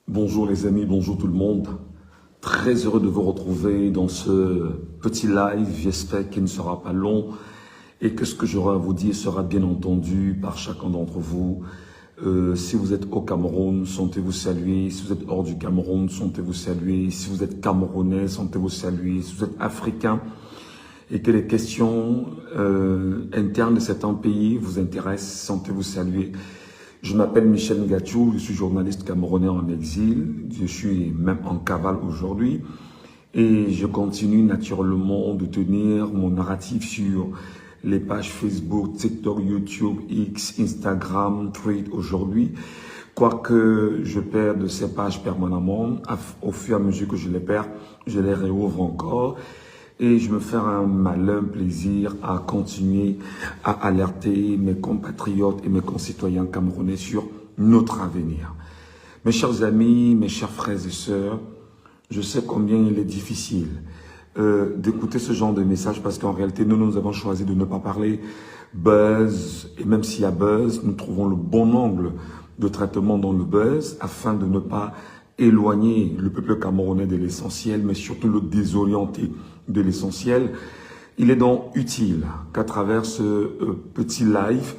Bonjour les amis, bonjour tout le monde. Très heureux de vous retrouver dans ce petit live. J'espère qu'il ne sera pas long et que ce que j'aurai à vous dire sera bien entendu par chacun d'entre vous. Si vous êtes au Cameroun, sentez-vous saluer. Si vous êtes hors du Cameroun, sentez-vous saluer. Si vous êtes Camerounais, sentez-vous saluer. Si vous êtes Africain et que les questions internes de certains pays vous intéressent, sentez-vous saluer. Je m'appelle Michel Ngachou, je suis journaliste camerounais en exil, je suis même en cavale aujourd'hui et je continue naturellement de tenir mon narratif sur les pages Facebook, TikTok, YouTube, X, Instagram, Thread aujourd'hui. Quoique je perds de ces pages permanemment, au fur et à mesure que je les perds, je les réouvre encore. Et je me fais un malin plaisir à continuer à alerter mes compatriotes et mes concitoyens camerounais sur notre avenir. Mes chers amis, mes chers frères et sœurs, je sais combien il est difficile d'écouter ce genre de message parce qu'en réalité, nous avons choisi de ne pas parler buzz. Et même s'il y a buzz, nous trouvons le bon angle de traitement dans le buzz afin de ne pas éloigner le peuple camerounais de l'essentiel, mais surtout le désorienter de l'essentiel. Il est donc utile qu'à travers ce petit live,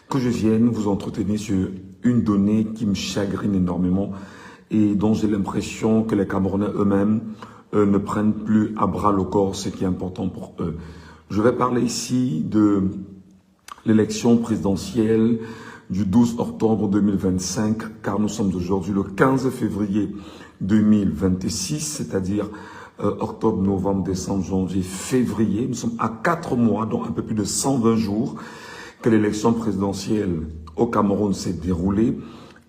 que je vienne vous entretenir sur une donnée qui me chagrine énormément et dont j'ai l'impression que les Camerounais eux-mêmes ne prennent plus à bras le corps ce qui est important pour eux. Je vais parler ici de l'élection présidentielle du 12 octobre 2025, car nous sommes aujourd'hui le 15 février 2026, c'est-à-dire octobre, novembre, décembre, janvier, février. Nous sommes à 4 mois, donc un peu plus de 120 jours, que l'élection présidentielle au Cameroun s'est déroulée.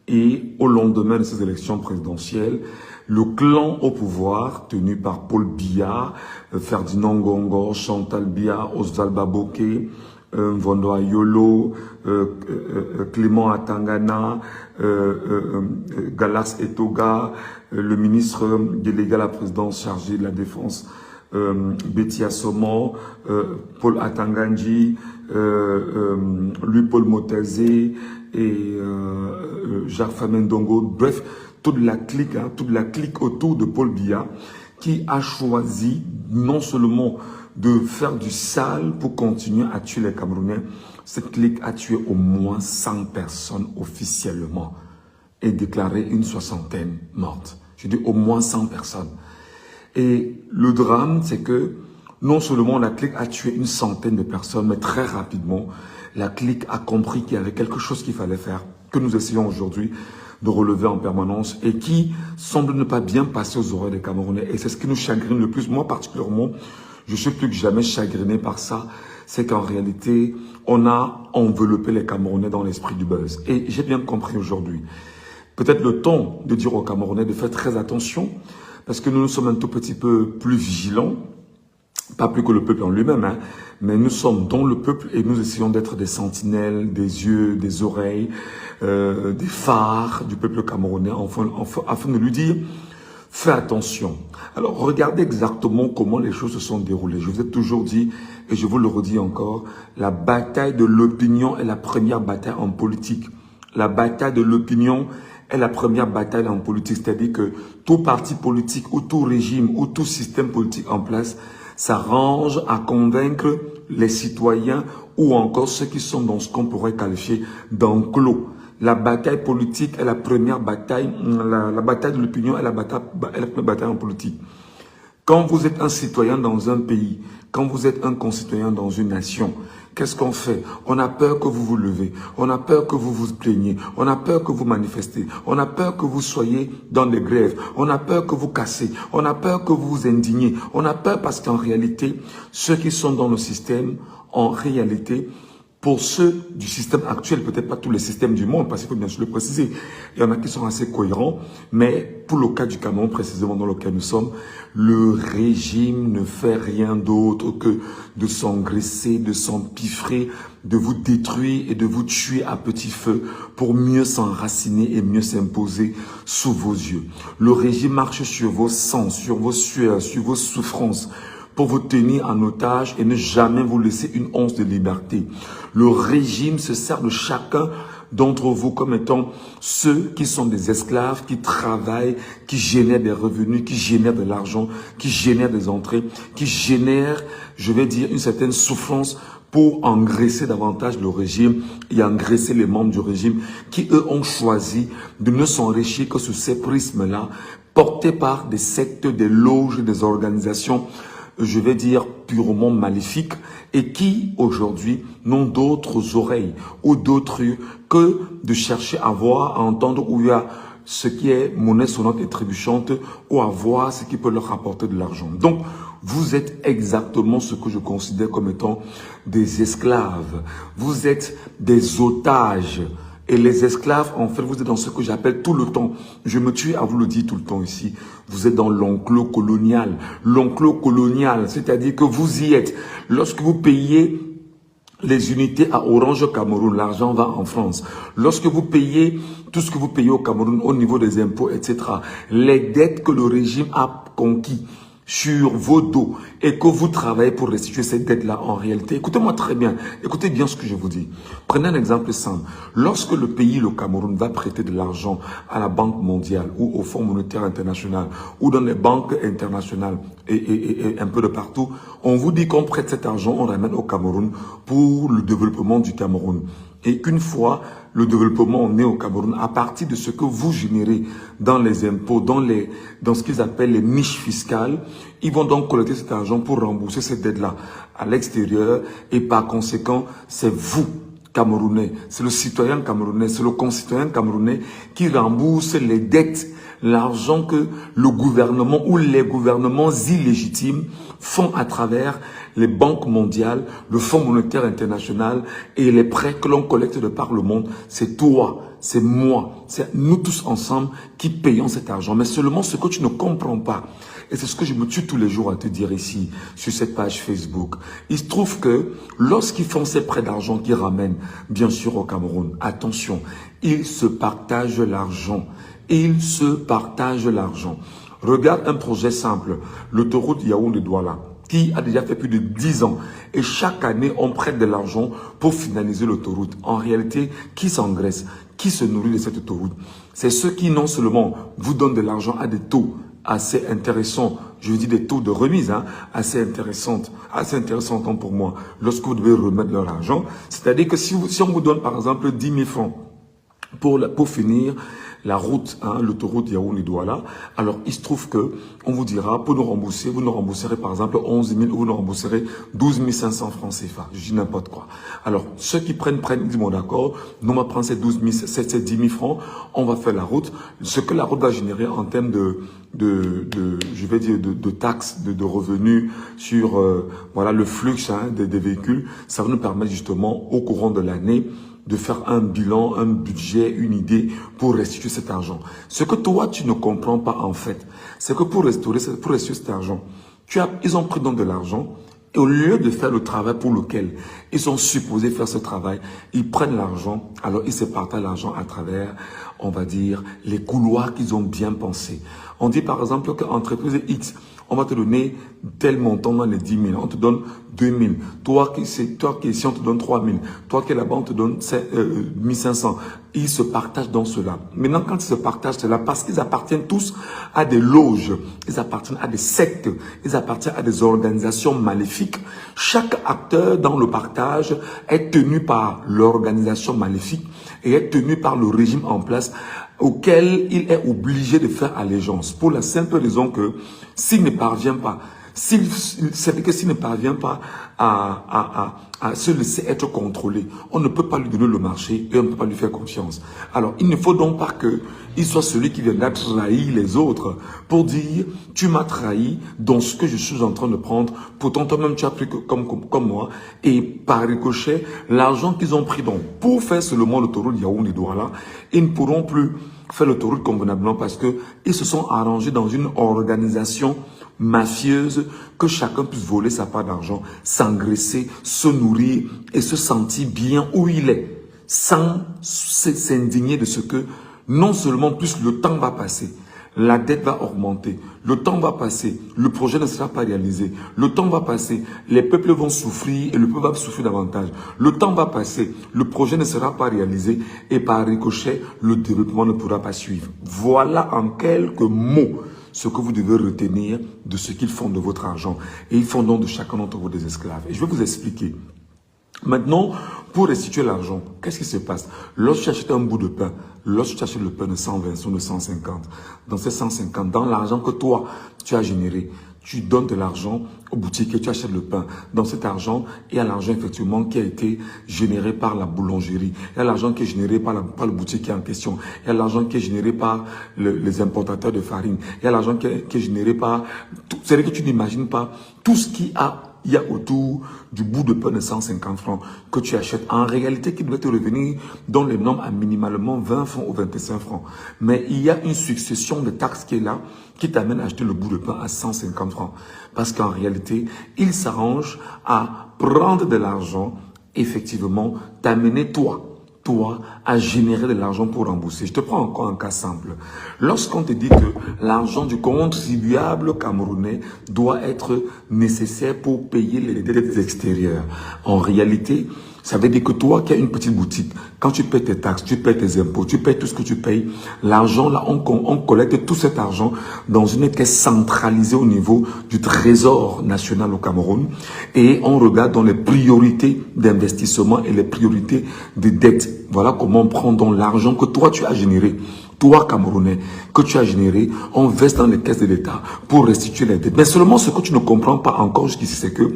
Et au lendemain de ces élections présidentielles, le clan au pouvoir, tenu par Paul Biya, Ferdinand Ngongo, Chantal Biya, Oswald Baboké, Mvondo Ayolo, Clément Atangana, Galas Etoga, le ministre délégué à la présidence chargé de la défense, Betty Assomo, Paul Atanganji, Louis-Paul Motazé et Jacques Famendongo, bref, toute la clique autour de Paul Biya qui a choisi non seulement de faire du sale pour continuer à tuer les Camerounais. Cette clique a tué au moins 100 personnes officiellement et déclaré une 60aine morte. Je dis au moins 100 personnes. Et le drame, c'est que non seulement la clique a tué une centaine de personnes, mais très rapidement, la clique a compris qu'il y avait quelque chose qu'il fallait faire, que nous essayons aujourd'hui de relever en permanence et qui semble ne pas bien passer aux oreilles des Camerounais. Et c'est ce qui nous chagrine le plus, moi particulièrement. Je suis plus que jamais chagriné par ça. C'est qu'en réalité, on a enveloppé les Camerounais dans l'esprit du buzz. Et j'ai bien compris aujourd'hui. Peut-être le temps de dire aux Camerounais de faire très attention, parce que nous sommes un tout petit peu plus vigilants, pas plus que le peuple en lui-même, hein, mais nous sommes dans le peuple et nous essayons d'être des sentinelles, des yeux, des oreilles, des phares du peuple camerounais, afin de lui dire: fais attention. Alors, regardez exactement comment les choses se sont déroulées. Je vous ai toujours dit, et je vous le redis encore, la bataille de l'opinion est la première bataille en politique. La bataille de l'opinion est la première bataille en politique. C'est-à-dire que tout parti politique ou tout régime ou tout système politique en place s'arrange à convaincre les citoyens ou encore ceux qui sont dans ce qu'on pourrait qualifier d'enclos. La bataille politique est la première bataille, la bataille de l'opinion est la première bataille en politique. Quand vous êtes un citoyen dans un pays, quand vous êtes un concitoyen dans une nation, qu'est-ce qu'on fait? On a peur que vous vous levez, on a peur que vous vous plaignez, on a peur que vous manifestez, on a peur que vous soyez dans des grèves, on a peur que vous cassez, on a peur que vous vous indignez, on a peur parce qu'en réalité, ceux qui sont dans le système, en réalité, pour ceux du système actuel, peut-être pas tous les systèmes du monde, parce qu'il faut bien sûr le préciser, il y en a qui sont assez cohérents, mais pour le cas du Cameroun, précisément dans lequel nous sommes, le régime ne fait rien d'autre que de s'engraisser, de s'empiffrer, de vous détruire et de vous tuer à petit feu pour mieux s'enraciner et mieux s'imposer sous vos yeux. Le régime marche sur vos sangs, sur vos sueurs, sur vos souffrances, pour vous tenir en otage et ne jamais vous laisser une once de liberté. Le régime se sert de chacun d'entre vous comme étant ceux qui sont des esclaves, qui travaillent, qui génèrent des revenus, qui génèrent de l'argent, qui génèrent des entrées, qui génèrent, je vais dire, une certaine souffrance pour engraisser davantage le régime et engraisser les membres du régime qui, eux, ont choisi de ne s'enrichir que sous ces prismes-là, portés par des sectes, des loges, des organisations, je vais dire, purement maléfiques et qui, aujourd'hui, n'ont d'autres oreilles ou d'autres yeux que de chercher à voir, à entendre où il y a ce qui est monnaie sonnante et trébuchante ou à voir ce qui peut leur rapporter de l'argent. Donc, vous êtes exactement ce que je considère comme étant des esclaves. Vous êtes des otages. Et les esclaves, en fait, vous êtes dans ce que j'appelle tout le temps. Je me tue à vous le dire tout le temps ici. Vous êtes dans l'enclos colonial. L'enclos colonial, c'est-à-dire que vous y êtes. Lorsque vous payez les unités à Orange Cameroun, l'argent va en France. Lorsque vous payez tout ce que vous payez au Cameroun au niveau des impôts, etc., les dettes que le régime a conquis sur vos dos et que vous travaillez pour restituer cette dette-là en réalité. Écoutez-moi très bien, écoutez bien ce que je vous dis. Prenez un exemple simple. Lorsque le pays, le Cameroun, va prêter de l'argent à la Banque mondiale ou au Fonds monétaire international ou dans les banques internationales et un peu de partout, on vous dit qu'on prête cet argent, on ramène au Cameroun pour le développement du Cameroun. Et qu'une fois le développement né au Cameroun, à partir de ce que vous générez dans les impôts, dans ce qu'ils appellent les niches fiscales, ils vont donc collecter cet argent pour rembourser cette dette-là à l'extérieur. Et par conséquent, c'est vous, Camerounais, c'est le citoyen camerounais, c'est le concitoyen camerounais qui rembourse les dettes, l'argent que le gouvernement ou les gouvernements illégitimes font à travers les banques mondiales, le Fonds monétaire international et les prêts que l'on collecte de par le monde. C'est toi, c'est moi, c'est nous tous ensemble qui payons cet argent. Mais seulement ce que tu ne comprends pas, et c'est ce que je me tue tous les jours à te dire ici, sur cette page Facebook. Il se trouve que lorsqu'ils font ces prêts d'argent qu'ils ramènent, bien sûr au Cameroun, attention, ils se partagent l'argent. Ils se partagent l'argent. Regarde un projet simple, l'autoroute Yaoundé-Douala, qui a déjà fait plus de 10 ans. Et chaque année, on prête de l'argent pour finaliser l'autoroute. En réalité, qui s'engraisse, qui se nourrit de cette autoroute? C'est ceux qui non seulement vous donnent de l'argent à des taux assez intéressants, je veux dire des taux de remise assez intéressants pour moi, lorsque vous devez remettre leur argent. C'est-à-dire que si on vous donne par exemple 10 000 francs pour finir la route, l'autoroute Yaoundé-Douala, alors il se trouve que on vous dira, pour nous rembourser, vous nous rembourserez par exemple 11 000 ou vous nous rembourserez 12 500 francs CFA. Je dis n'importe quoi. Alors, ceux qui prennent, ils disent, bon d'accord, nous on va prendre ces 10 000 francs, on va faire la route. Ce que la route va générer en termes je vais dire, de taxes, de revenus sur, voilà, le flux des véhicules, ça va nous permettre justement, au courant de l'année, de faire un bilan, un budget, une idée pour restituer cet argent. Ce que toi, tu ne comprends pas en fait, c'est que pour restituer cet argent, ils ont pris donc de l'argent et au lieu de faire le travail pour lequel ils sont supposés faire ce travail, ils prennent l'argent, alors ils se partagent l'argent à travers, on va dire, les couloirs qu'ils ont bien pensés. On dit par exemple qu'entreprise X, on va te donner tel montant dans les 10 000, on te donne 2 000. Toi qui es ici, on te donne 3 000. Toi qui es là-bas, on te donne 1 500. Ils se partagent dans cela. Maintenant, quand ils se partagent cela, parce qu'ils appartiennent tous à des loges, ils appartiennent à des sectes, ils appartiennent à des organisations maléfiques, chaque acteur dans le partage est tenu par l'organisation maléfique et est tenu par le régime en place auquel il est obligé de faire allégeance. Pour la simple raison que s'il ne parvient pas, c'est que s'il ne parvient pas à se laisser être contrôlé, on ne peut pas lui donner le marché et on ne peut pas lui faire confiance. Alors, il ne faut donc pas qu'il soit celui qui viendra trahir les autres pour dire, tu m'as trahi dans ce que je suis en train de prendre, pourtant toi-même tu as pris comme moi, et par ricochet, l'argent qu'ils ont pris donc pour faire seulement l'autoroute Yaoundé-Douala, ils ne pourront plus faire l'autoroute convenablement parce qu'ils se sont arrangés dans une organisation mafieuse, que chacun puisse voler sa part d'argent, s'engraisser, se nourrir et se sentir bien où il est, sans s'indigner de ce que non seulement plus le temps va passer, la dette va augmenter, le temps va passer, le projet ne sera pas réalisé, le temps va passer, les peuples vont souffrir et le peuple va souffrir davantage. Le temps va passer, le projet ne sera pas réalisé et par ricochet, le développement ne pourra pas suivre. Voilà en quelques mots ce que vous devez retenir de ce qu'ils font de votre argent. Et ils font donc de chacun d'entre vous des esclaves. Et je vais vous expliquer. Maintenant, pour restituer l'argent, qu'est-ce qui se passe? Lorsque tu achètes un bout de pain, lorsque tu achètes le pain de 120 ou de 150, dans ces 150, dans l'argent que toi, tu as généré, tu donnes de l'argent aux boutiques et tu achètes le pain. Dans cet argent, il y a l'argent effectivement qui a été généré par la boulangerie. Il y a l'argent qui est généré par le boutique qui est en question. Il y a l'argent qui est généré par les importateurs de farine. Il y a l'argent qui est généré par... C'est-à-dire que tu n'imagines pas tout ce qu'il y a autour du bout de pain de 150 francs que tu achètes. En réalité, qui doit te revenir dans les normes à minimalement 20 francs ou 25 francs. Mais il y a une succession de taxes qui est là, qui t'amène à acheter le bout de pain à 150 francs. Parce qu'en réalité, il s'arrange à prendre de l'argent, effectivement, t'amener toi à générer de l'argent pour rembourser. Je te prends encore un cas simple. Lorsqu'on te dit que l'argent du contribuable camerounais doit être nécessaire pour payer les dettes extérieures, en réalité, ça veut dire que toi qui as une petite boutique, quand tu payes tes taxes, tu payes tes impôts, tu payes tout ce que tu payes, l'argent là, on collecte tout cet argent dans une caisse centralisée au niveau du Trésor national au Cameroun et on regarde dans les priorités d'investissement et les priorités de dette. Voilà comment on prend donc l'argent que toi tu as généré. Toi, Camerounais, que tu as généré, on verse dans les caisses de l'État pour restituer les dettes. Mais seulement ce que tu ne comprends pas encore jusqu'ici, c'est que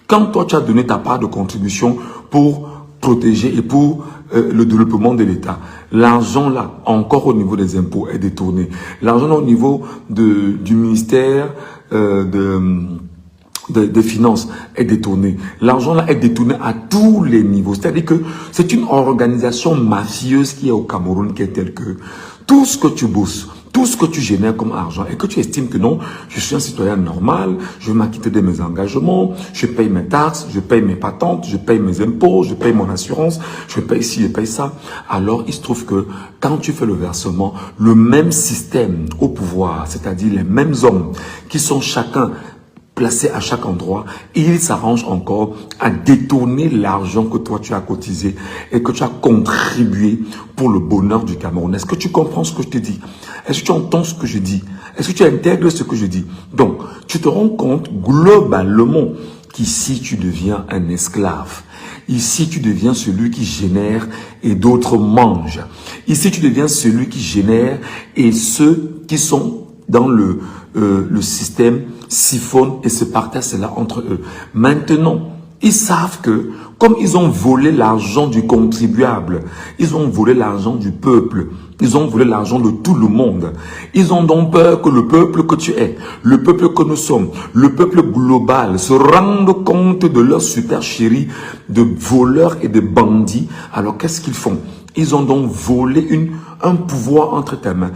quand toi, tu as donné ta part de contribution pour protéger et pour le développement de l'État, l'argent là, encore au niveau des impôts, est détourné. L'argent au niveau du ministère des finances est détourné. L'argent là est détourné à tous les niveaux. C'est-à-dire que c'est une organisation mafieuse qui est au Cameroun, qui est telle que tout ce que tu bosses, tout ce que tu génères comme argent et que tu estimes que non, je suis un citoyen normal, je vais m'acquitter de mes engagements, je paye mes taxes, je paye mes patentes, je paye mes impôts, je paye mon assurance, je paye ci, je paye ça. Alors, il se trouve que quand tu fais le versement, le même système au pouvoir, c'est-à-dire les mêmes hommes qui sont chacun placés à chaque endroit, et ils s'arrangent encore à détourner l'argent que toi tu as cotisé et que tu as contribué pour le bonheur du Cameroun. Est-ce que tu comprends ce que je te dis? Est-ce que tu entends ce que je dis? Est-ce que tu intègres ce que je dis? Donc, tu te rends compte globalement qu'ici tu deviens un esclave. Ici, tu deviens celui qui génère et d'autres mangent. Ici, tu deviens celui qui génère et ceux qui sont dans le système siphonnent et se partagent cela entre eux. Maintenant, ils savent que, comme ils ont volé l'argent du contribuable, ils ont volé l'argent du peuple, ils ont volé l'argent de tout le monde. Ils ont donc peur que le peuple que tu es, le peuple que nous sommes, le peuple global se rende compte de leur supercherie de voleurs et de bandits. Alors qu'est-ce qu'ils font? Ils ont donc volé un pouvoir entre tes mains.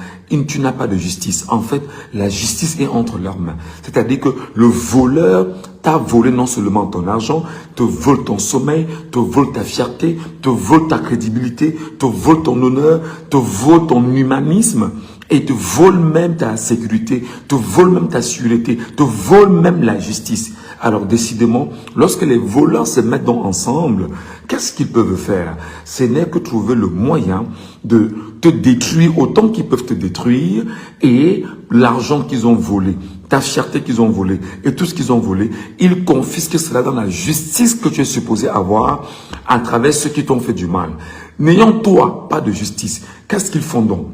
Tu n'as pas de justice. En fait, la justice est entre leurs mains. C'est-à-dire que le voleur t'a volé non seulement ton argent, te vole ton sommeil, te vole ta fierté, te vole ta crédibilité, te vole ton honneur, te vole ton humanisme et te vole même ta sécurité, te vole même ta sûreté, te vole même la justice. Alors décidément, lorsque les voleurs se mettent donc ensemble, qu'est-ce qu'ils peuvent faire? Ce n'est que trouver le moyen de te détruire autant qu'ils peuvent te détruire et l'argent qu'ils ont volé, ta fierté qu'ils ont volé et tout ce qu'ils ont volé, ils confisquent cela dans la justice que tu es supposé avoir à travers ceux qui t'ont fait du mal. N'ayant toi pas de justice, qu'est-ce qu'ils font donc?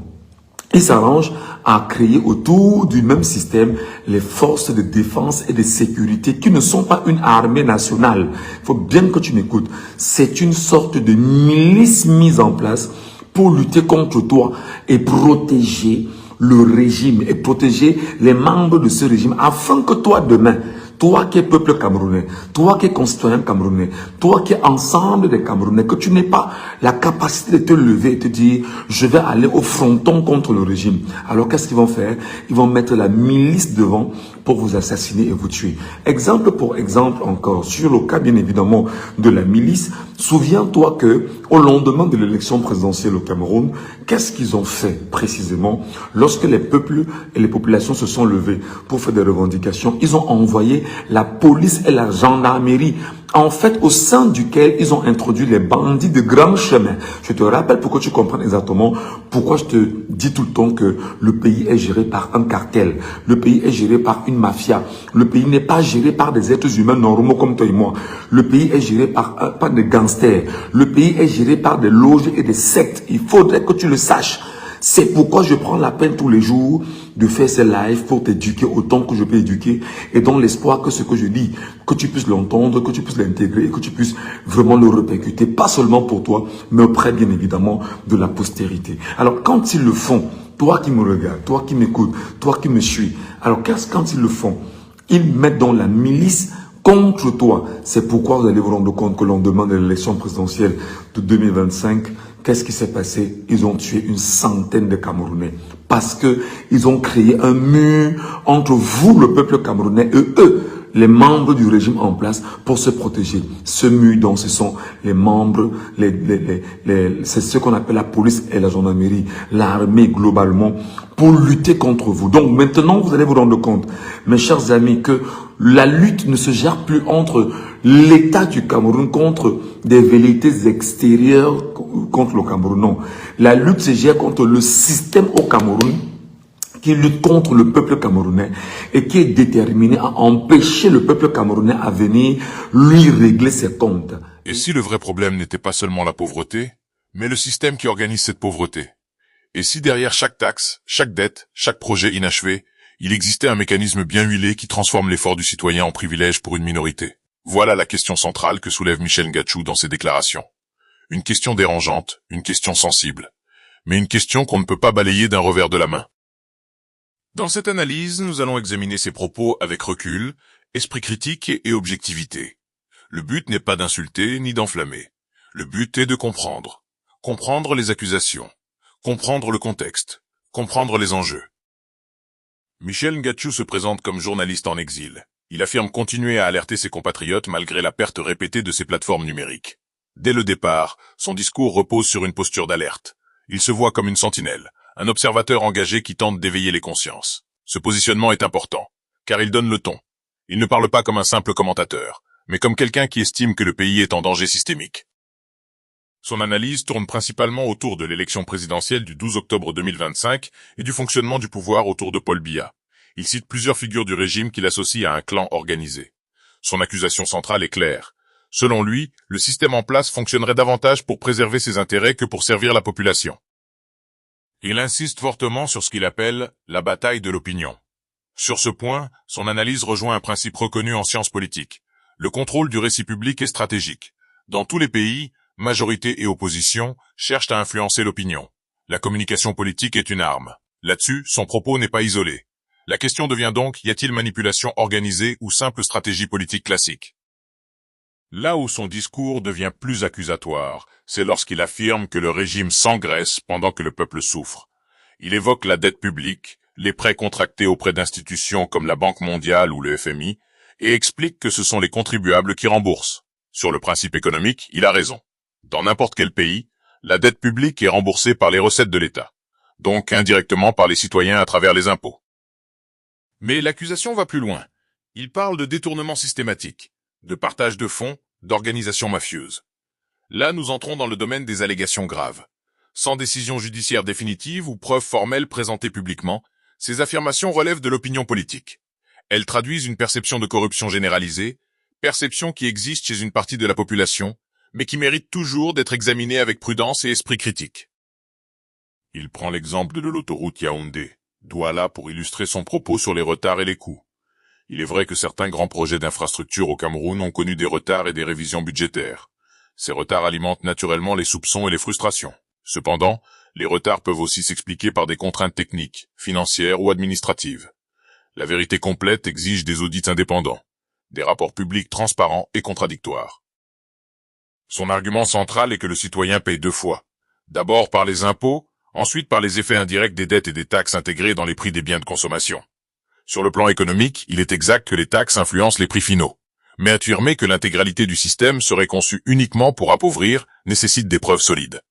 Ils s'arrangent à créer autour du même système les forces de défense et de sécurité qui ne sont pas une armée nationale. Il faut bien que tu m'écoutes. C'est une sorte de milice mise en place pour lutter contre toi et protéger le régime et protéger les membres de ce régime afin que toi demain, toi qui es peuple camerounais, toi qui es concitoyen camerounais, toi qui es ensemble des Camerounais, que tu n'aies pas la capacité de te lever et te dire « je vais aller au fronton contre le régime ». Alors qu'est-ce qu'ils vont faire? Ils vont mettre la milice devant pour vous assassiner et vous tuer. Exemple pour exemple encore, sur le cas bien évidemment de la milice, Souviens-toi que au lendemain de l'élection présidentielle au Cameroun, qu'est-ce qu'ils ont fait précisément lorsque les peuples et les populations se sont levés pour faire des revendications? Ils ont envoyé la police et la gendarmerie, en fait, au sein duquel ils ont introduit les bandits de grand chemin. Je te rappelle pour que tu comprennes exactement pourquoi je te dis tout le temps que le pays est géré par un cartel. Le pays est géré par une mafia. Le pays n'est pas géré par des êtres humains normaux comme toi et moi. Le pays est géré par des gangsters. Le pays est géré par des loges et des sectes. Il faudrait que tu le saches. C'est pourquoi je prends la peine tous les jours de faire ces lives pour t'éduquer autant que je peux éduquer et dans l'espoir que ce que je dis, que tu puisses l'entendre, que tu puisses l'intégrer et que tu puisses vraiment le répercuter, pas seulement pour toi, mais auprès bien évidemment de la postérité. Alors quand ils le font, toi qui me regardes, toi qui m'écoutes, toi qui me suis, alors quand ils le font, ils mettent dans la milice contre toi. C'est pourquoi vous allez vous rendre compte que l'on demande l'élection présidentielle de 2025. Qu'est-ce qui s'est passé? Ils ont tué une centaine de Camerounais parce que ils ont créé un mur entre vous, le peuple camerounais, et eux, les membres du régime en place, pour se protéger. Ce mur, donc, ce sont les membres, c'est ce qu'on appelle la police et la gendarmerie, l'armée globalement, pour lutter contre vous. Donc maintenant, vous allez vous rendre compte, mes chers amis, que la lutte ne se gère plus entre l'État du Cameroun contre des velléités extérieures contre le Cameroun. Non. La lutte se gère contre le système au Cameroun qui lutte contre le peuple camerounais et qui est déterminé à empêcher le peuple camerounais à venir lui régler ses comptes. Et si le vrai problème n'était pas seulement la pauvreté, mais le système qui organise cette pauvreté? Et si derrière chaque taxe, chaque dette, chaque projet inachevé, il existait un mécanisme bien huilé qui transforme l'effort du citoyen en privilège pour une minorité? Voilà la question centrale que soulève Michel Ngachou dans ses déclarations. Une question dérangeante, une question sensible, mais une question qu'on ne peut pas balayer d'un revers de la main. Dans cette analyse, nous allons examiner ces propos avec recul, esprit critique et objectivité. Le but n'est pas d'insulter ni d'enflammer. Le but est de comprendre. Comprendre les accusations. Comprendre le contexte. Comprendre les enjeux. Michel Ngachou se présente comme journaliste en exil. Il affirme continuer à alerter ses compatriotes malgré la perte répétée de ses plateformes numériques. Dès le départ, son discours repose sur une posture d'alerte. Il se voit comme une sentinelle, un observateur engagé qui tente d'éveiller les consciences. Ce positionnement est important, car il donne le ton. Il ne parle pas comme un simple commentateur, mais comme quelqu'un qui estime que le pays est en danger systémique. Son analyse tourne principalement autour de l'élection présidentielle du 12 octobre 2025 et du fonctionnement du pouvoir autour de Paul Biya. Il cite plusieurs figures du régime qu'il associe à un clan organisé. Son accusation centrale est claire. Selon lui, le système en place fonctionnerait davantage pour préserver ses intérêts que pour servir la population. Il insiste fortement sur ce qu'il appelle la bataille de l'opinion. Sur ce point, son analyse rejoint un principe reconnu en sciences politiques. Le contrôle du récit public est stratégique. Dans tous les pays, majorité et opposition cherchent à influencer l'opinion. La communication politique est une arme. Là-dessus, son propos n'est pas isolé. La question devient donc, y a-t-il manipulation organisée ou simple stratégie politique classique? Là où son discours devient plus accusatoire, c'est lorsqu'il affirme que le régime s'engraisse pendant que le peuple souffre. Il évoque la dette publique, les prêts contractés auprès d'institutions comme la Banque mondiale ou le FMI, et explique que ce sont les contribuables qui remboursent. Sur le principe économique, il a raison. Dans n'importe quel pays, la dette publique est remboursée par les recettes de l'État, donc indirectement par les citoyens à travers les impôts. Mais l'accusation va plus loin. Il parle de détournement systématique, de partage de fonds, d'organisation mafieuse. Là, nous entrons dans le domaine des allégations graves. Sans décision judiciaire définitive ou preuve formelle présentée publiquement, ces affirmations relèvent de l'opinion politique. Elles traduisent une perception de corruption généralisée, perception qui existe chez une partie de la population, mais qui mérite toujours d'être examinée avec prudence et esprit critique. Il prend l'exemple de l'autoroute Yaoundé-Douala pour illustrer son propos sur les retards et les coûts. Il est vrai que certains grands projets d'infrastructure au Cameroun ont connu des retards et des révisions budgétaires. Ces retards alimentent naturellement les soupçons et les frustrations. Cependant, les retards peuvent aussi s'expliquer par des contraintes techniques, financières ou administratives. La vérité complète exige des audits indépendants, des rapports publics transparents et contradictoires. Son argument central est que le citoyen paye deux fois. D'abord par les impôts, ensuite par les effets indirects des dettes et des taxes intégrées dans les prix des biens de consommation. Sur le plan économique, il est exact que les taxes influencent les prix finaux. Mais affirmer que l'intégralité du système serait conçue uniquement pour appauvrir nécessite des preuves solides.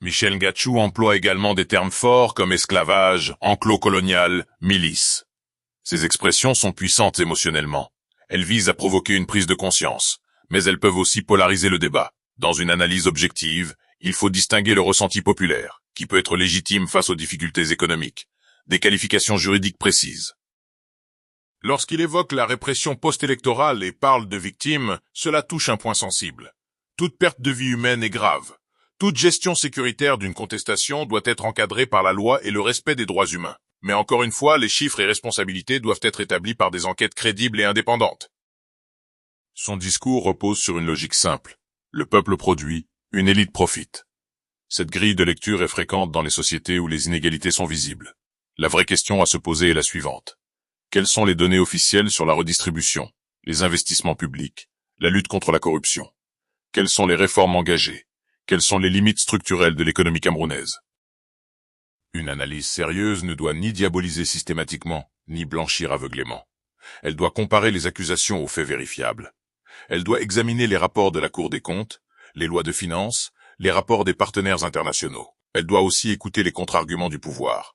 Michel Ngachou emploie également des termes forts comme esclavage, enclos colonial, milice. Ces expressions sont puissantes émotionnellement. Elles visent à provoquer une prise de conscience, mais elles peuvent aussi polariser le débat. Dans une analyse objective, il faut distinguer le ressenti populaire, qui peut être légitime face aux difficultés économiques, des qualifications juridiques précises. Lorsqu'il évoque la répression post-électorale et parle de victimes, cela touche un point sensible. Toute perte de vie humaine est grave. Toute gestion sécuritaire d'une contestation doit être encadrée par la loi et le respect des droits humains. Mais encore une fois, les chiffres et responsabilités doivent être établis par des enquêtes crédibles et indépendantes. Son discours repose sur une logique simple. Le peuple produit, une élite profite. Cette grille de lecture est fréquente dans les sociétés où les inégalités sont visibles. La vraie question à se poser est la suivante. Quelles sont les données officielles sur la redistribution, les investissements publics, la lutte contre la corruption? Quelles sont les réformes engagées? Quelles sont les limites structurelles de l'économie camerounaise? Une analyse sérieuse ne doit ni diaboliser systématiquement, ni blanchir aveuglément. Elle doit comparer les accusations aux faits vérifiables. Elle doit examiner les rapports de la Cour des comptes, les lois de finances, les rapports des partenaires internationaux. Elle doit aussi écouter les contre-arguments du pouvoir.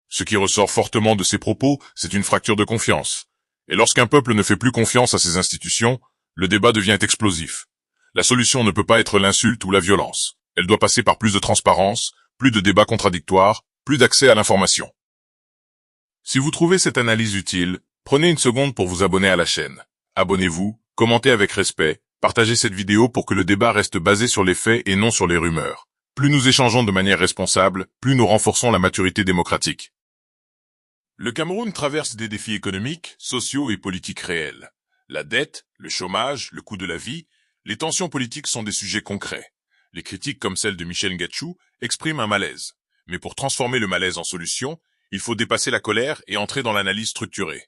Ce qui ressort fortement de ces propos, c'est une fracture de confiance. Et lorsqu'un peuple ne fait plus confiance à ses institutions, le débat devient explosif. La solution ne peut pas être l'insulte ou la violence. Elle doit passer par plus de transparence, plus de débats contradictoires, plus d'accès à l'information. Si vous trouvez cette analyse utile, prenez une seconde pour vous abonner à la chaîne. Abonnez-vous, commentez avec respect, partagez cette vidéo pour que le débat reste basé sur les faits et non sur les rumeurs. Plus nous échangeons de manière responsable, plus nous renforçons la maturité démocratique. Le Cameroun traverse des défis économiques, sociaux et politiques réels. La dette, le chômage, le coût de la vie, les tensions politiques sont des sujets concrets. Les critiques comme celle de Michel Ngachou expriment un malaise. Mais pour transformer le malaise en solution, il faut dépasser la colère et entrer dans l'analyse structurée.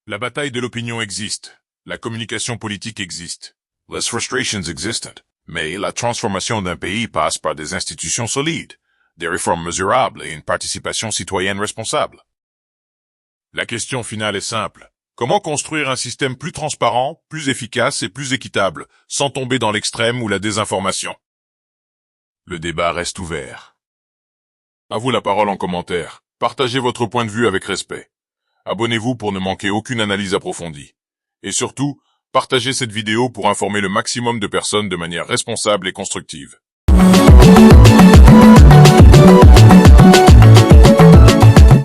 La bataille de l'opinion existe. La communication politique existe. Les frustrations existent. Mais la transformation d'un pays passe par des institutions solides, des réformes mesurables et une participation citoyenne responsable. La question finale est simple. Comment construire un système plus transparent, plus efficace et plus équitable, sans tomber dans l'extrême ou la désinformation? Le débat reste ouvert. À vous la parole en commentaire. Partagez votre point de vue avec respect. Abonnez-vous pour ne manquer aucune analyse approfondie. Et surtout, partagez cette vidéo pour informer le maximum de personnes de manière responsable et constructive.